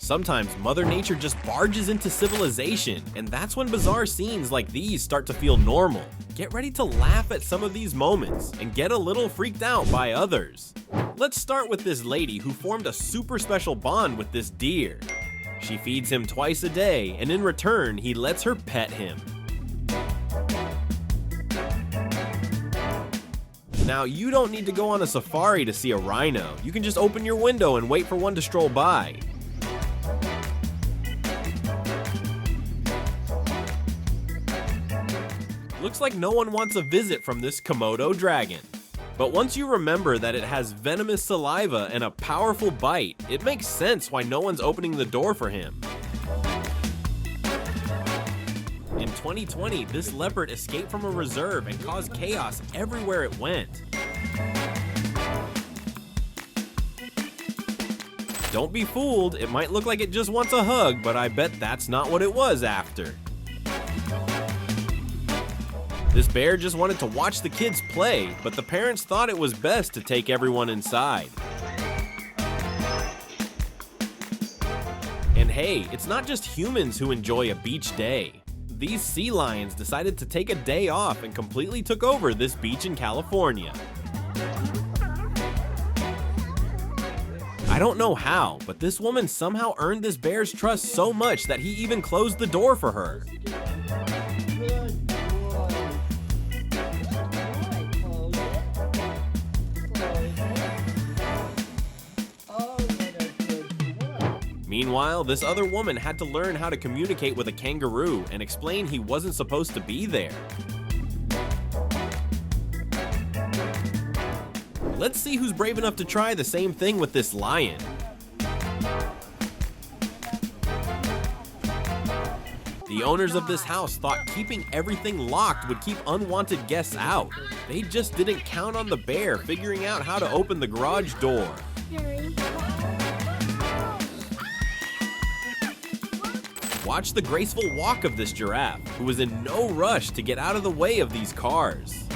Sometimes Mother Nature just barges into civilization, and that's when bizarre scenes like these start to feel normal. Get ready to laugh at some of these moments, and get a little freaked out by others. Let's start with this lady who formed a super special bond with this deer. She feeds him twice a day, and in return, he lets her pet him. Now, you don't need to go on a safari to see a rhino. You can just open your window and wait for one to stroll by. Looks like no one wants a visit from this Komodo dragon. But once you remember that it has venomous saliva and a powerful bite, it makes sense why no one's opening the door for him. In 2020, this leopard escaped from a reserve and caused chaos everywhere it went. Don't be fooled, it might look like it just wants a hug, but I bet that's not what it was after. This bear just wanted to watch the kids play, but the parents thought it was best to take everyone inside. And hey, it's not just humans who enjoy a beach day. These sea lions decided to take a day off and completely took over this beach in California. I don't know how, but this woman somehow earned this bear's trust so much that he even closed the door for her. Meanwhile, this other woman had to learn how to communicate with a kangaroo and explain he wasn't supposed to be there. Let's see who's brave enough to try the same thing with this lion. The owners of this house thought keeping everything locked would keep unwanted guests out. They just didn't count on the bear figuring out how to open the garage door. Watch the graceful walk of this giraffe, who was in no rush to get out of the way of these cars.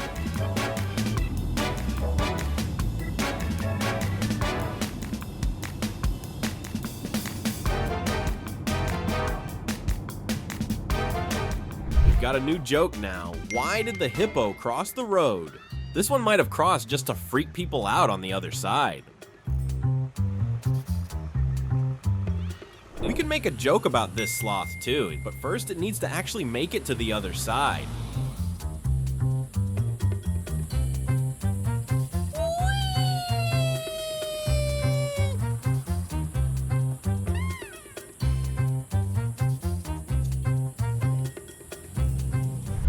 We've got a new joke now. Why did the hippo cross the road? This one might have crossed just to freak people out on the other side. We can make a joke about this sloth too, but first it needs to actually make it to the other side.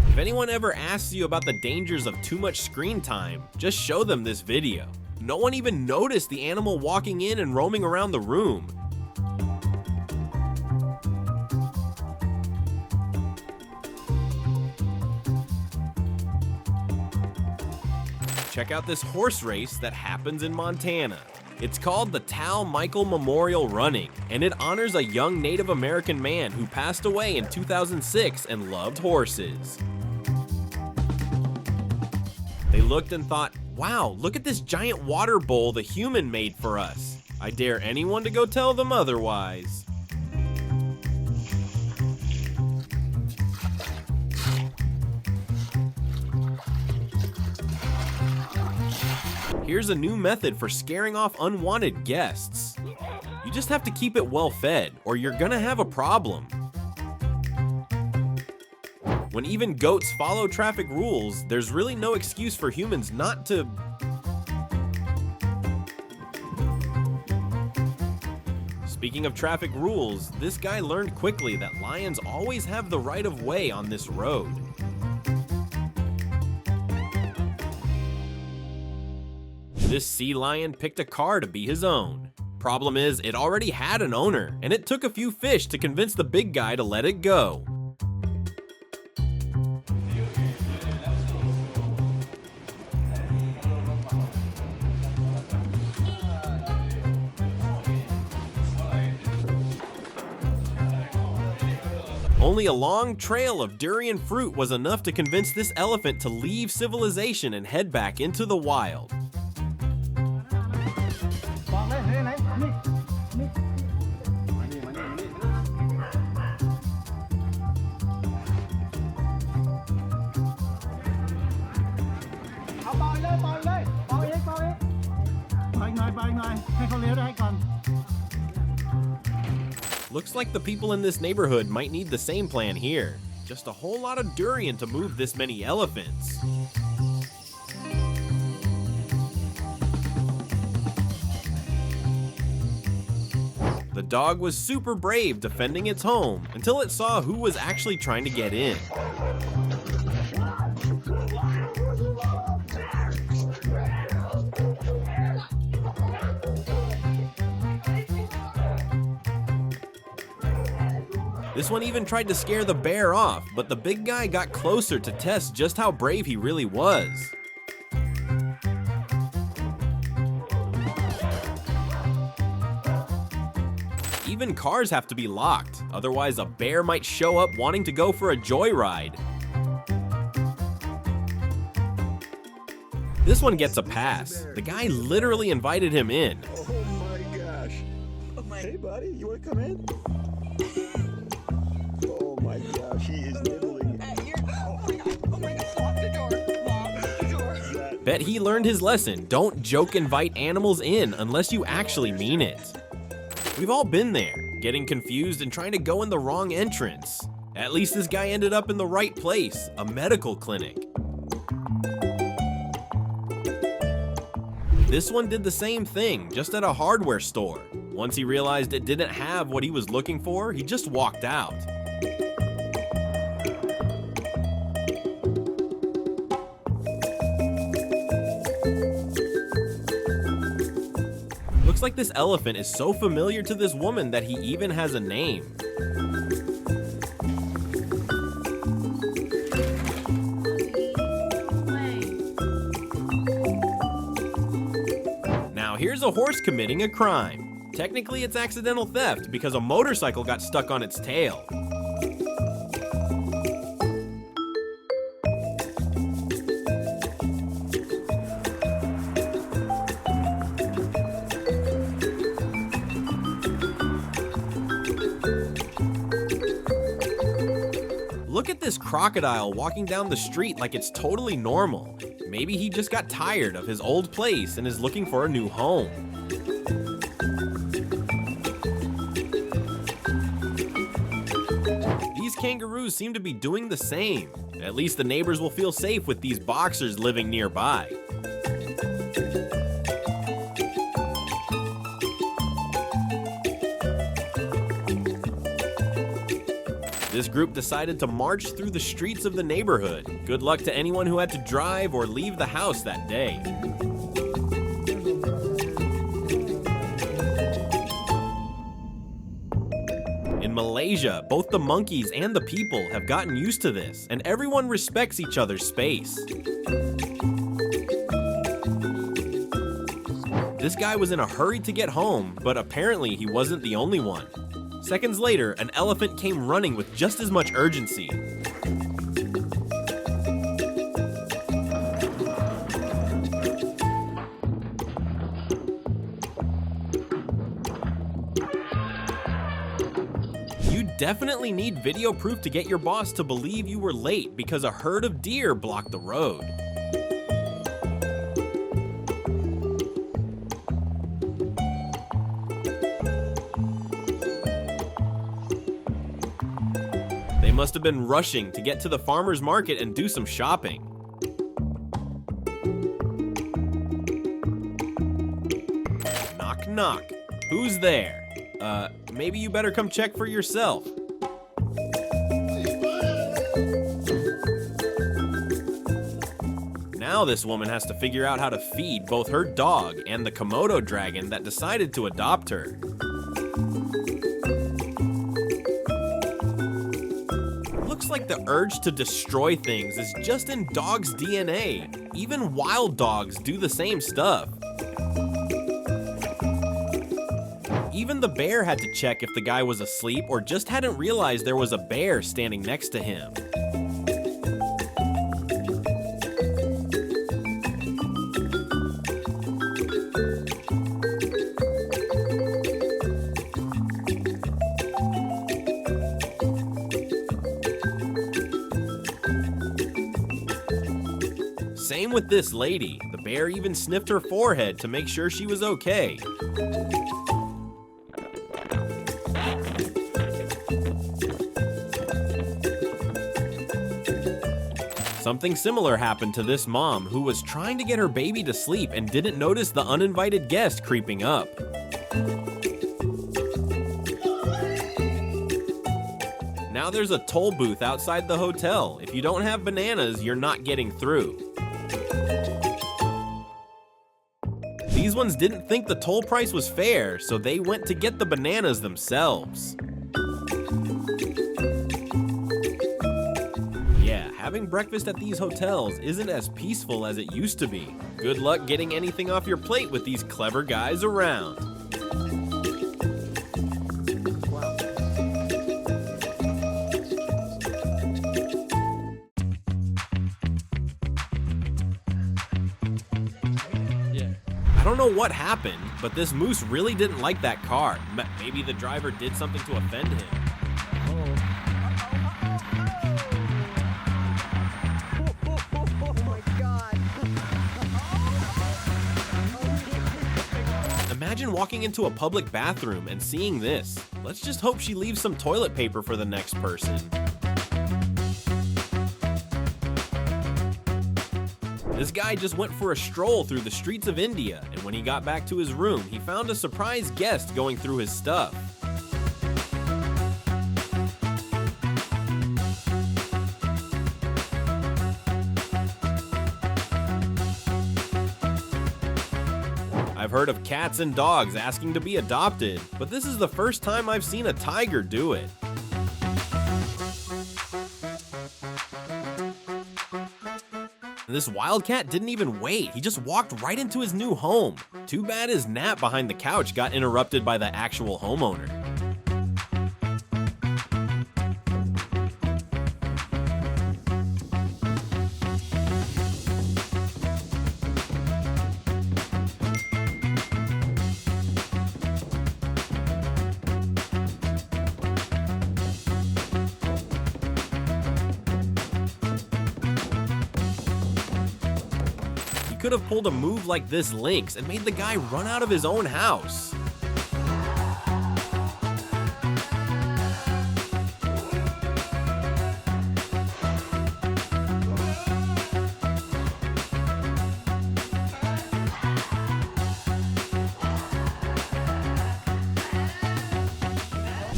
If anyone ever asks you about the dangers of too much screen time, just show them this video. No one even noticed the animal walking in and roaming around the room. Check out this horse race that happens in Montana. It's called the Tal Michael Memorial Running, and it honors a young Native American man who passed away in 2006 and loved horses. They looked and thought, wow, look at this giant water bowl the human made for us. I dare anyone to go tell them otherwise. Here's a new method for scaring off unwanted guests. You just have to keep it well fed, or you're gonna have a problem. When even goats follow traffic rules, there's really no excuse for humans not to... Speaking of traffic rules, this guy learned quickly that lions always have the right of way on this road. This sea lion picked a car to be his own. Problem is, it already had an owner, and it took a few fish to convince the big guy to let it go. Only a long trail of durian fruit was enough to convince this elephant to leave civilization and head back into the wild. Looks like the people in this neighborhood might need the same plan here. Just a whole lot of durian to move this many elephants. The dog was super brave defending its home until it saw who was actually trying to get in. This one even tried to scare the bear off, but the big guy got closer to test just how brave he really was. Even cars have to be locked, otherwise a bear might show up wanting to go for a joyride. This one gets a pass. The guy literally invited him in. Oh my gosh. Hey buddy, you wanna come in? Oh my gosh, he is nibbling. Oh my god, lock the door. Lock the door. Bet he learned his lesson. Don't joke invite animals in unless you actually mean it. We've all been there, getting confused and trying to go in the wrong entrance. At least this guy ended up in the right place, a medical clinic. This one did the same thing, just at a hardware store. Once he realized it didn't have what he was looking for, he just walked out. Looks like this elephant is so familiar to this woman that he even has a name. Now here's a horse committing a crime. Technically it's accidental theft because a motorcycle got stuck on its tail. Look at this crocodile walking down the street like it's totally normal. Maybe he just got tired of his old place and is looking for a new home. These kangaroos seem to be doing the same. At least the neighbors will feel safe with these boxers living nearby. This group decided to march through the streets of the neighborhood. Good luck to anyone who had to drive or leave the house that day. In Malaysia, both the monkeys and the people have gotten used to this, and everyone respects each other's space. This guy was in a hurry to get home, but apparently he wasn't the only one. Seconds later, an elephant came running with just as much urgency. You definitely need video proof to get your boss to believe you were late because a herd of deer blocked the road. They must have been rushing to get to the farmer's market and do some shopping. Knock, knock. Who's there? Maybe you better come check for yourself. Now this woman has to figure out how to feed both her dog and the Komodo dragon that decided to adopt her. Looks like the urge to destroy things is just in dogs' DNA. Even wild dogs do the same stuff. Even the bear had to check if the guy was asleep or just hadn't realized there was a bear standing next to him. Same with this lady. The bear even sniffed her forehead to make sure she was okay. Something similar happened to this mom who was trying to get her baby to sleep and didn't notice the uninvited guest creeping up. Now there's a toll booth outside the hotel. If you don't have bananas, you're not getting through. These ones didn't think the toll price was fair, so they went to get the bananas themselves. Yeah, having breakfast at these hotels isn't as peaceful as it used to be. Good luck getting anything off your plate with these clever guys around. I don't know what happened, but this moose really didn't like that car. Maybe the driver did something to offend him. Oh my God. Imagine walking into a public bathroom and seeing this. Let's just hope she leaves some toilet paper for the next person. This guy just went for a stroll through the streets of India, and when he got back to his room, he found a surprise guest going through his stuff. I've heard of cats and dogs asking to be adopted, but this is the first time I've seen a tiger do it. This wildcat didn't even wait, he just walked right into his new home. Too bad his nap behind the couch got interrupted by the actual homeowner. Could have pulled a move like this lynx and made the guy run out of his own house.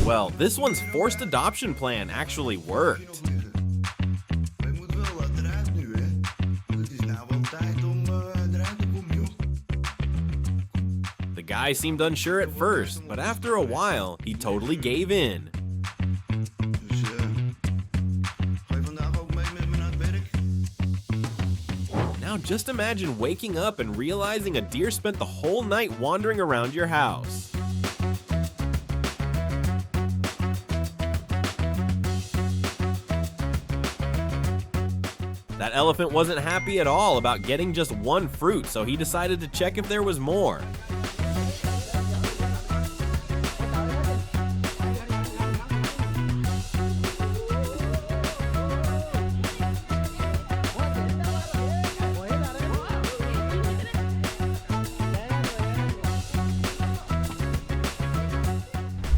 Well, this one's forced adoption plan actually worked. The guy seemed unsure at first, but after a while, he totally gave in. Now just imagine waking up and realizing a deer spent the whole night wandering around your house. That elephant wasn't happy at all about getting just one fruit, so he decided to check if there was more.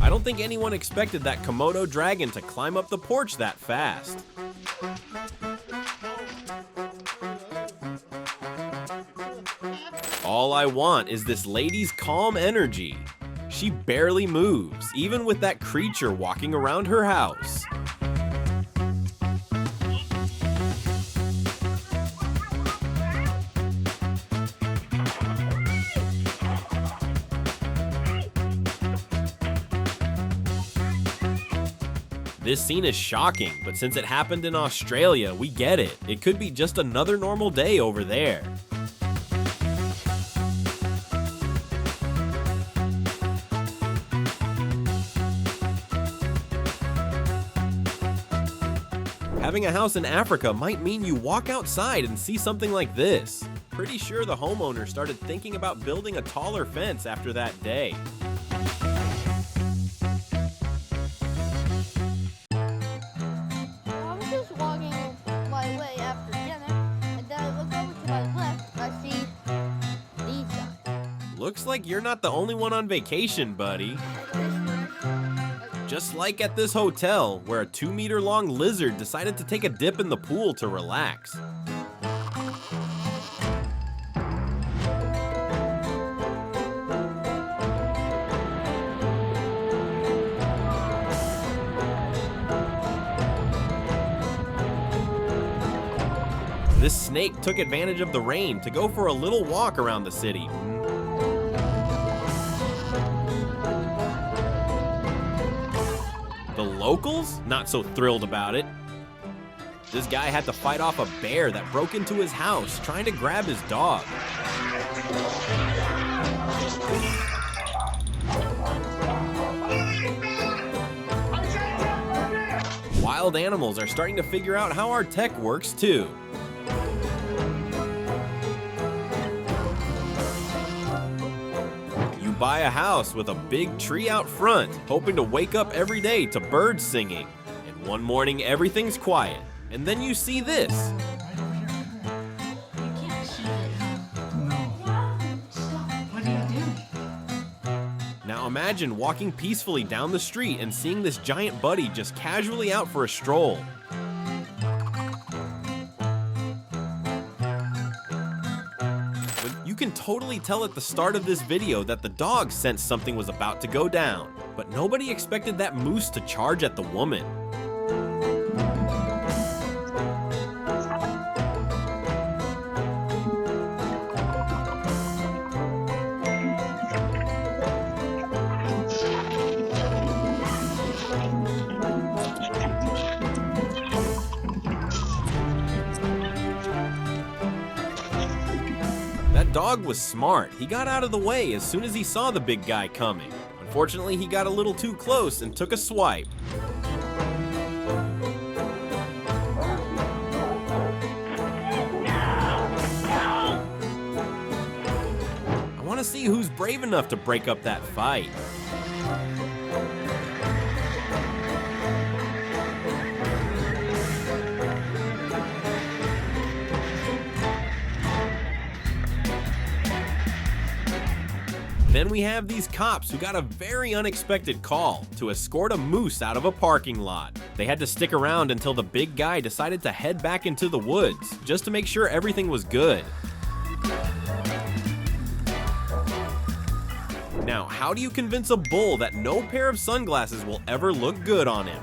I don't think anyone expected that Komodo dragon to climb up the porch that fast. All I want is this lady's calm energy. She barely moves, even with that creature walking around her house. This scene is shocking, but since it happened in Australia, we get it. It could be just another normal day over there. Having a house in Africa might mean you walk outside and see something like this. Pretty sure the homeowner started thinking about building a taller fence after that day. I was just walking my way after dinner, and then I looked over to my Looks like you're not the only one on vacation, buddy. Just like at this hotel, where a 2-meter-long lizard decided to take a dip in the pool to relax. This snake took advantage of the rain to go for a little walk around the city. The locals? Not so thrilled about it. This guy had to fight off a bear that broke into his house trying to grab his dog. Wild animals are starting to figure out how our tech works too. You buy a house with a big tree out front, hoping to wake up every day to birds singing. And one morning everything's quiet, and then you see this. Now imagine walking peacefully down the street and seeing this giant buddy just casually out for a stroll. But you can totally tell at the start of this video that the dog sensed something was about to go down, but nobody expected that moose to charge at the woman. That dog was smart. He got out of the way as soon as he saw the big guy coming. Unfortunately, he got a little too close and took a swipe. I want to see who's brave enough to break up that fight. Then we have these cops who got a very unexpected call to escort a moose out of a parking lot. They had to stick around until the big guy decided to head back into the woods, just to make sure everything was good. Now, how do you convince a bull that no pair of sunglasses will ever look good on him?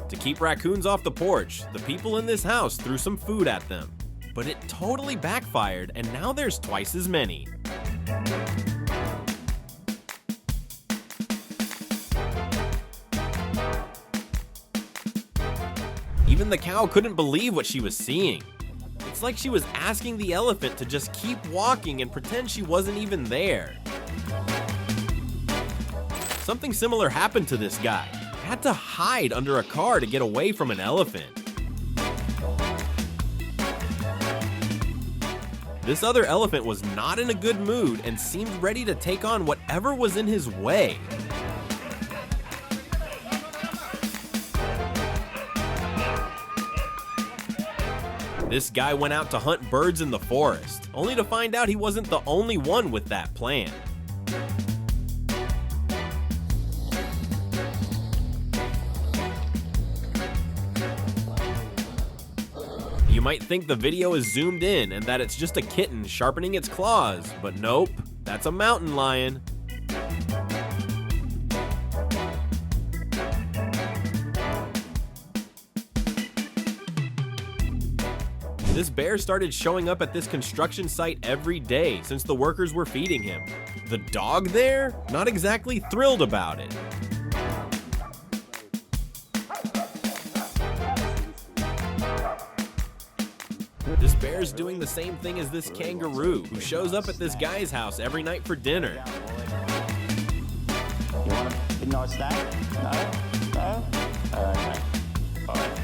To keep raccoons off the porch, the people in this house threw some food at them. But it totally backfired, and now there's twice as many. Even the cow couldn't believe what she was seeing. It's like she was asking the elephant to just keep walking and pretend she wasn't even there. Something similar happened to this guy. He had to hide under a car to get away from an elephant. This other elephant was not in a good mood and seemed ready to take on whatever was in his way. This guy went out to hunt birds in the forest, only to find out he wasn't the only one with that plan. You might think the video is zoomed in and that it's just a kitten sharpening its claws, but nope, that's a mountain lion. This bear started showing up at this construction site every day since the workers were feeding him. The dog there? Not exactly thrilled about it. This bear's doing the same thing as this kangaroo, who shows up at this guy's house every night for dinner. You want a nice snack? No? No? Okay. Alright.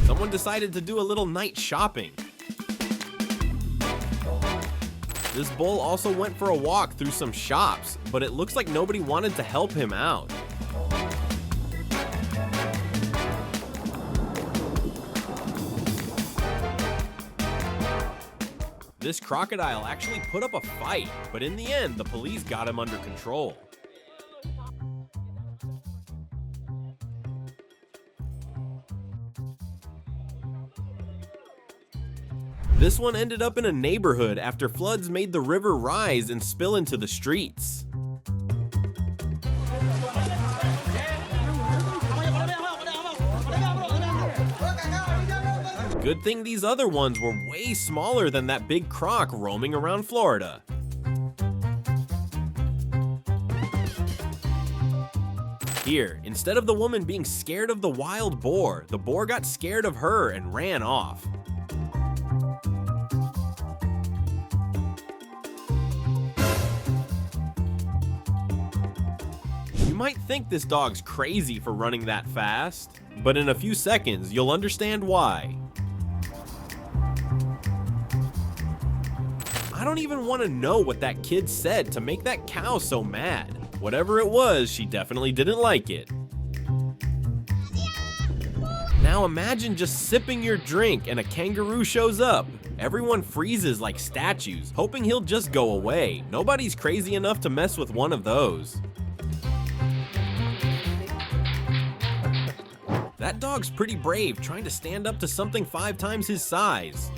Someone decided to do a little night shopping. This bull also went for a walk through some shops, but it looks like nobody wanted to help him out. This crocodile actually put up a fight, but in the end, the police got him under control. This one ended up in a neighborhood after floods made the river rise and spill into the streets. Good thing these other ones were way smaller than that big croc roaming around Florida. Here, instead of the woman being scared of the wild boar, the boar got scared of her and ran off. You might think this dog's crazy for running that fast, but in a few seconds, you'll understand why. I don't even want to know what that kid said to make that cow so mad. Whatever it was, she definitely didn't like it. Now imagine just sipping your drink and a kangaroo shows up. Everyone freezes like statues, hoping he'll just go away. Nobody's crazy enough to mess with one of those. That dog's pretty brave, trying to stand up to something 5 times his size.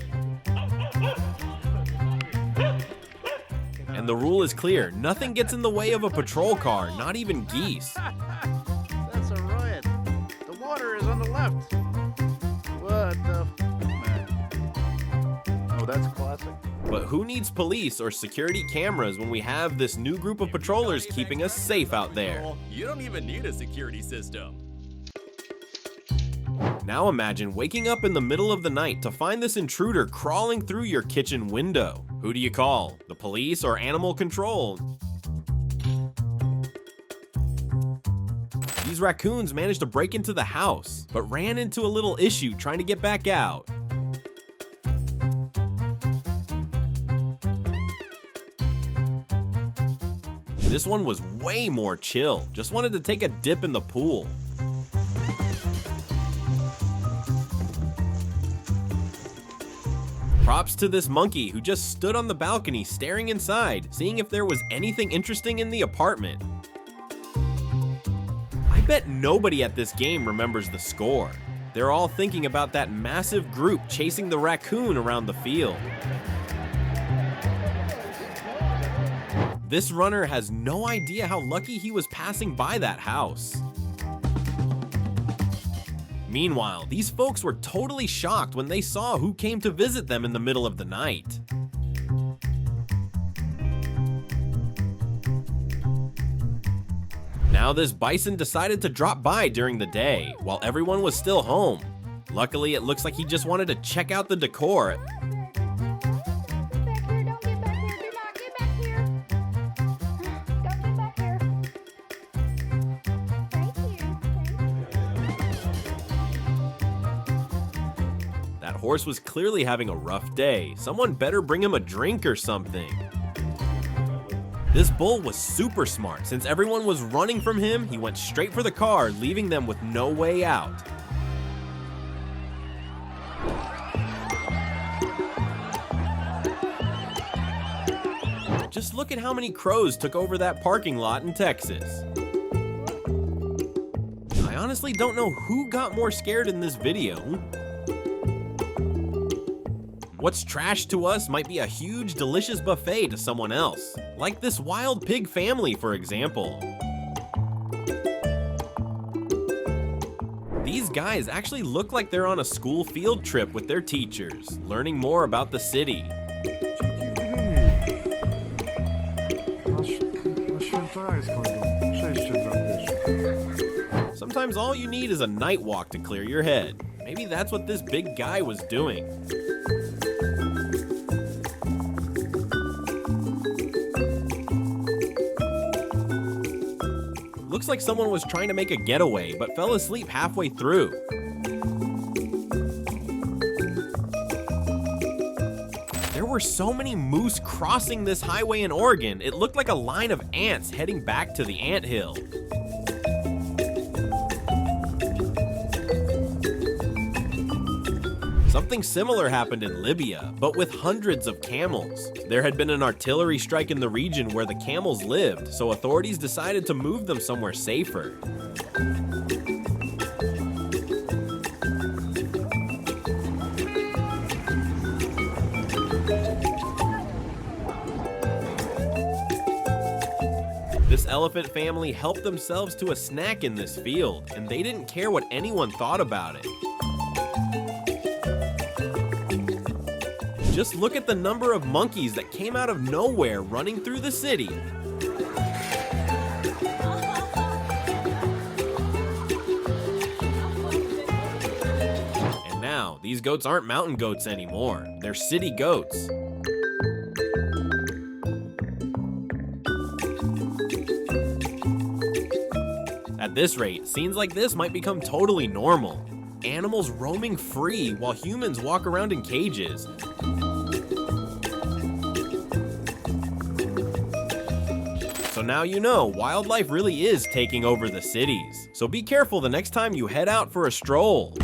And the rule is clear, nothing gets in the way of a patrol car, not even geese. That's a riot. The water is on the left. What the man? Oh, that's classic. But who needs police or security cameras when we have this new group of patrollers keeping us safe out there? You don't even need a security system. Now imagine waking up in the middle of the night to find this intruder crawling through your kitchen window. Who do you call? The police or animal control? These raccoons managed to break into the house, but ran into a little issue trying to get back out. This one was way more chill, just wanted to take a dip in the pool. Props to this monkey who just stood on the balcony staring inside, seeing if there was anything interesting in the apartment. I bet nobody at this game remembers the score. They're all thinking about that massive group chasing the raccoon around the field. This runner has no idea how lucky he was passing by that house. Meanwhile, these folks were totally shocked when they saw who came to visit them in the middle of the night. Now this bison decided to drop by during the day, while everyone was still home. Luckily, it looks like he just wanted to check out the decor. That horse was clearly having a rough day. Someone better bring him a drink or something. This bull was super smart. Since everyone was running from him, he went straight for the car, leaving them with no way out. Just look at how many crows took over that parking lot in Texas. I honestly don't know who got more scared in this video. What's trash to us might be a huge, delicious buffet to someone else. Like this wild pig family, for example. These guys actually look like they're on a school field trip with their teachers, learning more about the city. Sometimes all you need is a night walk to clear your head. Maybe that's what this big guy was doing. Looks like someone was trying to make a getaway, but fell asleep halfway through. There were so many moose crossing this highway in Oregon, it looked like a line of ants heading back to the anthill. Something similar happened in Libya, but with hundreds of camels. There had been an artillery strike in the region where the camels lived, so authorities decided to move them somewhere safer. This elephant family helped themselves to a snack in this field, and they didn't care what anyone thought about it. Just look at the number of monkeys that came out of nowhere running through the city. And now, these goats aren't mountain goats anymore. They're city goats. At this rate, scenes like this might become totally normal. Animals roaming free while humans walk around in cages. So now you know, wildlife really is taking over the cities. So be careful the next time you head out for a stroll.